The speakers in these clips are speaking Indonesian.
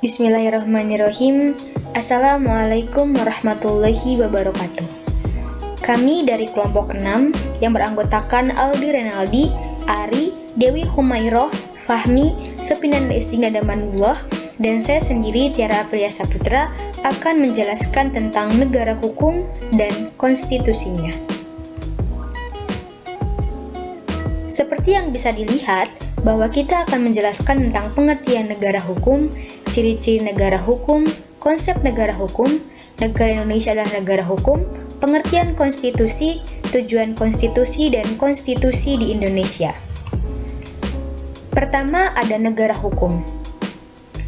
Bismillahirrahmanirrahim. Assalamualaikum warahmatullahi wabarakatuh. Kami dari kelompok 6 yang beranggotakan Aldi Renaldi, Ari, Dewi Humairoh, Fahmi, Sopinanda Istinada Manullah, dan saya sendiri Tiara Aprilia Saputra akan menjelaskan tentang negara hukum dan konstitusinya. Seperti yang bisa dilihat, bahwa kita akan menjelaskan tentang pengertian negara hukum, ciri-ciri negara hukum, konsep negara hukum, negara Indonesia adalah negara hukum, pengertian konstitusi, tujuan konstitusi, dan konstitusi di Indonesia. Pertama, ada negara hukum.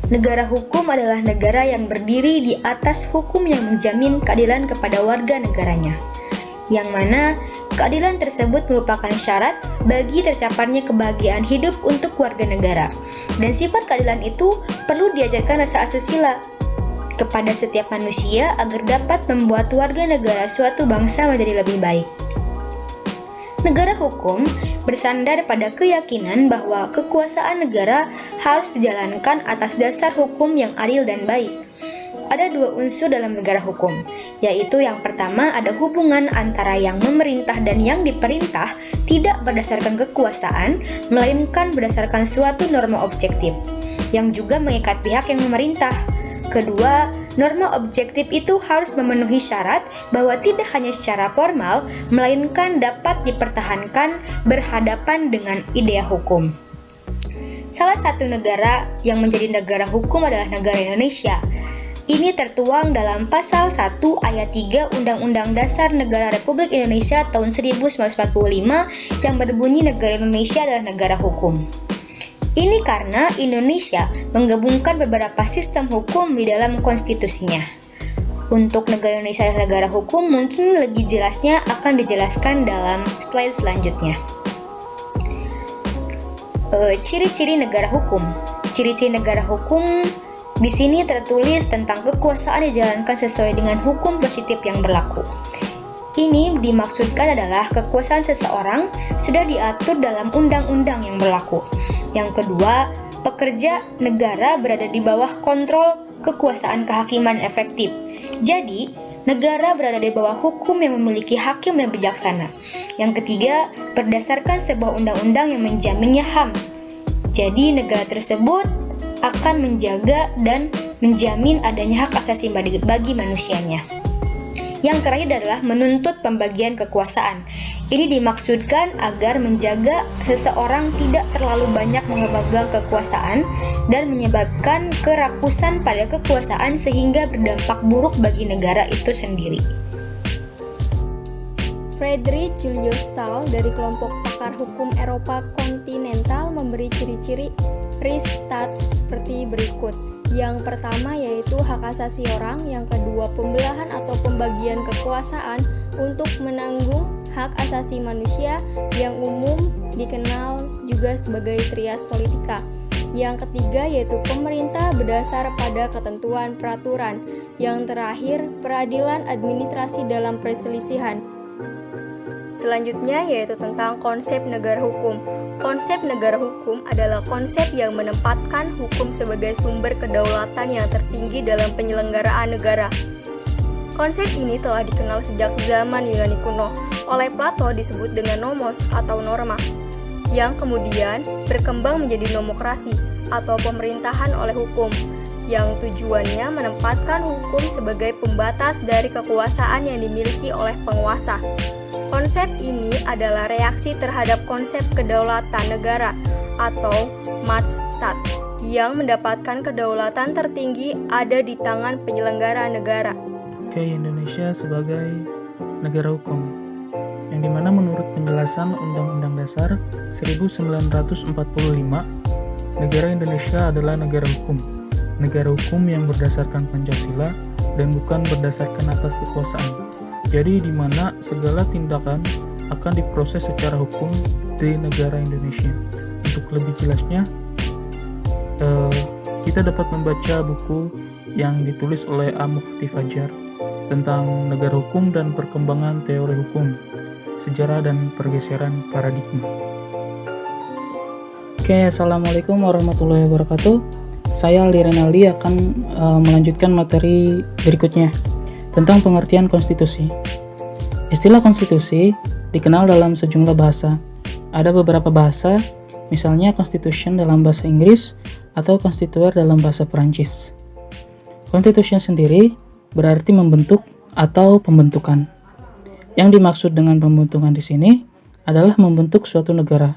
Negara hukum adalah negara yang berdiri di atas hukum yang menjamin keadilan kepada warga negaranya, yang mana keadilan tersebut merupakan syarat bagi tercapainya kebahagiaan hidup untuk warga negara. Dan sifat keadilan itu perlu diajarkan rasa asusila kepada setiap manusia agar dapat membuat warga negara suatu bangsa menjadi lebih baik. Negara hukum bersandar pada keyakinan bahwa kekuasaan negara harus dijalankan atas dasar hukum yang adil dan baik. Ada dua unsur dalam negara hukum, yaitu yang pertama ada hubungan antara yang memerintah dan yang diperintah tidak berdasarkan kekuasaan, melainkan berdasarkan suatu norma objektif, yang juga mengikat pihak yang memerintah. Kedua, norma objektif itu harus memenuhi syarat bahwa tidak hanya secara formal, melainkan dapat dipertahankan berhadapan dengan idea hukum. Salah satu negara yang menjadi negara hukum adalah negara Indonesia. Ini tertuang dalam pasal 1 ayat 3 Undang-Undang Dasar Negara Republik Indonesia tahun 1945 yang berbunyi negara Indonesia adalah negara hukum. Ini karena Indonesia menggabungkan beberapa sistem hukum di dalam konstitusinya. Untuk negara Indonesia adalah negara hukum, mungkin lebih jelasnya akan dijelaskan dalam slide selanjutnya. Ciri-ciri negara hukum. Ciri-ciri negara hukum di sini tertulis tentang kekuasaan dijalankan sesuai dengan hukum positif yang berlaku. Ini dimaksudkan adalah kekuasaan seseorang sudah diatur dalam undang-undang yang berlaku. Yang kedua, pekerja negara berada di bawah kontrol kekuasaan kehakiman efektif. Jadi, negara berada di bawah hukum yang memiliki hakim yang bijaksana. Yang ketiga, berdasarkan sebuah undang-undang yang menjaminnya HAM. Jadi, negara tersebut akan menjaga dan menjamin adanya hak asasi bagi manusianya. Yang terakhir adalah menuntut pembagian kekuasaan. Ini dimaksudkan agar menjaga seseorang tidak terlalu banyak memegang kekuasaan dan menyebabkan kerakusan pada kekuasaan sehingga berdampak buruk bagi negara itu sendiri. Friedrich Julius Stahl dari kelompok pakar hukum Eropa kontinental memberi ciri-ciri Rechtsstaat seperti berikut. Yang pertama yaitu hak asasi orang, yang kedua pembelahan atau pembagian kekuasaan untuk menanggung hak asasi manusia yang umum dikenal juga sebagai trias politika. Yang ketiga yaitu pemerintah berdasar pada ketentuan peraturan. Yang terakhir peradilan administrasi dalam perselisihan. Selanjutnya yaitu tentang konsep negara hukum. Konsep negara hukum adalah konsep yang menempatkan hukum sebagai sumber kedaulatan yang tertinggi dalam penyelenggaraan negara. Konsep ini telah dikenal sejak zaman Yunani kuno. Oleh Plato disebut dengan nomos atau norma, yang kemudian berkembang menjadi nomokrasi atau pemerintahan oleh hukum, yang tujuannya menempatkan hukum sebagai pembatas dari kekuasaan yang dimiliki oleh penguasa. Konsep ini adalah reaksi terhadap konsep kedaulatan negara atau Machtstaat yang mendapatkan kedaulatan tertinggi ada di tangan penyelenggara negara. Indonesia sebagai negara hukum, yang dimana menurut penjelasan Undang-Undang Dasar 1945, negara Indonesia adalah negara hukum yang berdasarkan Pancasila dan bukan berdasarkan atas kekuasaan. Jadi di mana segala tindakan akan diproses secara hukum di negara Indonesia. Untuk lebih jelasnya, kita dapat membaca buku yang ditulis oleh A. Mufti Fajar tentang negara hukum dan perkembangan teori hukum, sejarah dan pergeseran paradigma. Assalamualaikum warahmatullahi wabarakatuh. saya Aldi Renaldi akan melanjutkan materi berikutnya tentang pengertian konstitusi. Istilah konstitusi dikenal dalam sejumlah bahasa. Ada beberapa bahasa, misalnya constitution dalam bahasa Inggris atau constituer dalam bahasa Perancis. Constitution sendiri berarti membentuk atau pembentukan. Yang dimaksud dengan pembentukan di sini adalah membentuk suatu negara.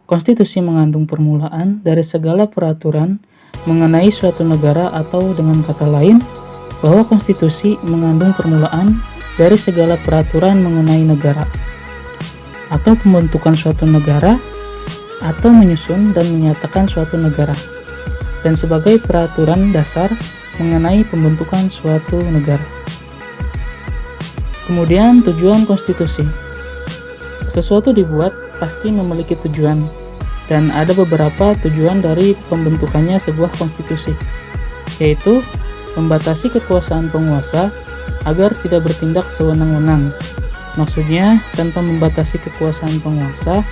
Konstitusi mengandung permulaan dari segala peraturan mengenai suatu negara, atau dengan kata lain, bahwa konstitusi mengandung permulaan dari segala peraturan mengenai negara, atau pembentukan suatu negara, atau menyusun dan menyatakan suatu negara, dan sebagai peraturan dasar mengenai pembentukan suatu negara. Kemudian tujuan konstitusi. Sesuatu dibuat pasti memiliki tujuan, dan ada beberapa tujuan dari pembentukannya sebuah konstitusi, yaitu membatasi kekuasaan penguasa agar tidak bertindak sewenang-wenang. Maksudnya, tanpa membatasi kekuasaan penguasa,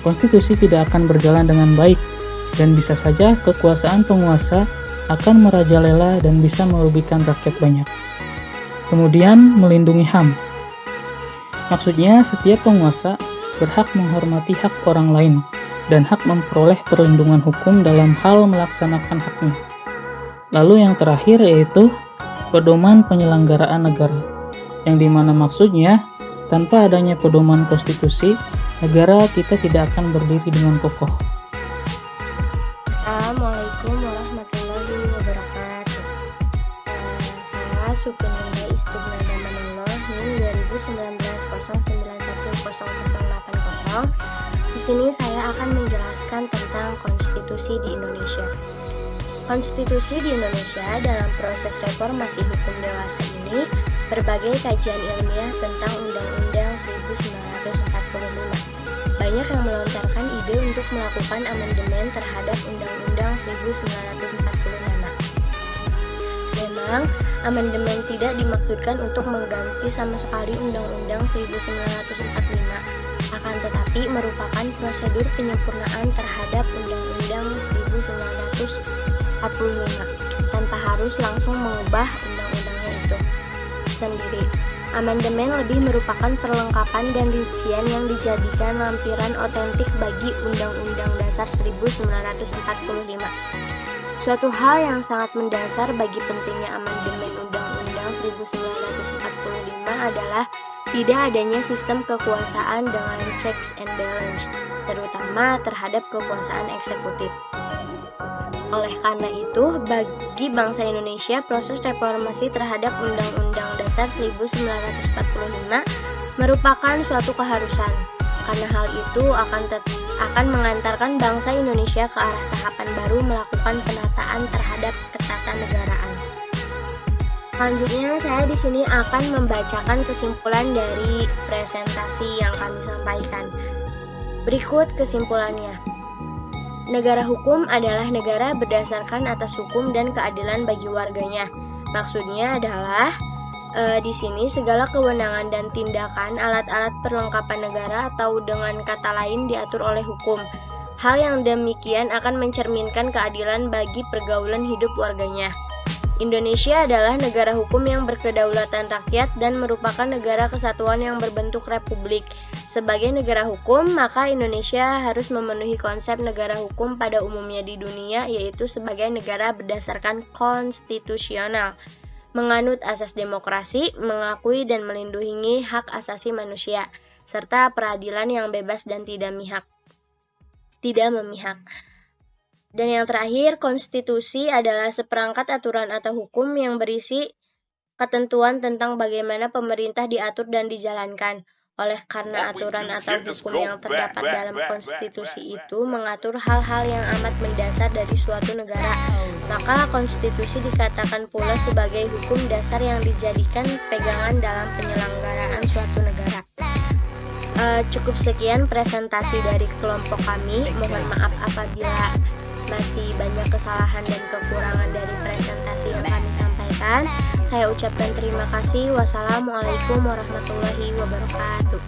konstitusi tidak akan berjalan dengan baik, dan bisa saja kekuasaan penguasa akan merajalela dan bisa merugikan rakyat banyak. Kemudian, melindungi HAM. Maksudnya, setiap penguasa berhak menghormati hak orang lain dan hak memperoleh perlindungan hukum dalam hal melaksanakan haknya. Lalu yang terakhir yaitu pedoman penyelenggaraan negara, yang dimana maksudnya tanpa adanya pedoman konstitusi, negara kita tidak akan berdiri dengan kokoh. Assalamualaikum warahmatullahi wabarakatuh. Saya Sukinanda Istighna Manullah NIM 2019 Di sini saya akan menjelaskan tentang konstitusi di Indonesia. Konstitusi di Indonesia dalam proses reformasi hukum dewasa ini, berbagai kajian ilmiah tentang Undang-Undang 1945. Banyak yang melontarkan ide untuk melakukan amandemen terhadap Undang-Undang 1945. Memang, amandemen tidak dimaksudkan untuk mengganti sama sekali Undang-Undang 1945, akan tetapi merupakan prosedur penyempurnaan terhadap Undang-Undang 1945, tanpa harus langsung mengubah undang-undangnya itu sendiri. Amandemen lebih merupakan perlengkapan dan rincian yang dijadikan lampiran otentik bagi Undang-Undang Dasar 1945. Suatu hal yang sangat mendasar bagi pentingnya amandemen Undang-Undang 1945 adalah tidak adanya sistem kekuasaan dengan checks and balance, terutama terhadap kekuasaan eksekutif. Oleh karena itu, bagi bangsa Indonesia, proses reformasi terhadap Undang-Undang Dasar 1945 merupakan suatu keharusan, karena hal itu akan mengantarkan bangsa Indonesia ke arah tahapan baru melakukan penataan terhadap ketatanegaraan. Selanjutnya, saya di sini akan membacakan kesimpulan dari presentasi yang kami sampaikan. Berikut kesimpulannya. Negara hukum adalah negara berdasarkan atas hukum dan keadilan bagi warganya. Maksudnya adalah di sini segala kewenangan dan tindakan alat-alat perlengkapan negara atau dengan kata lain diatur oleh hukum. Hal yang demikian akan mencerminkan keadilan bagi pergaulan hidup warganya. Indonesia adalah negara hukum yang berkedaulatan rakyat dan merupakan negara kesatuan yang berbentuk republik. Sebagai negara hukum, maka Indonesia harus memenuhi konsep negara hukum pada umumnya di dunia, yaitu sebagai negara berdasarkan konstitusional, menganut asas demokrasi, mengakui dan melindungi hak asasi manusia, serta peradilan yang bebas dan tidak memihak. Dan yang terakhir, konstitusi adalah seperangkat aturan atau hukum yang berisi ketentuan tentang bagaimana pemerintah diatur dan dijalankan. Oleh karena aturan atau hukum yang terdapat dalam konstitusi itu mengatur hal-hal yang amat mendasar dari suatu negara, maka konstitusi dikatakan pula sebagai hukum dasar yang dijadikan pegangan dalam penyelenggaraan suatu negara. Cukup sekian presentasi dari kelompok kami. Mohon maaf apabila masih banyak kesalahan dan kekurangan dari presentasi yang kami sampaikan. Saya ucapkan terima kasih. Wassalamualaikum warahmatullahi wabarakatuh.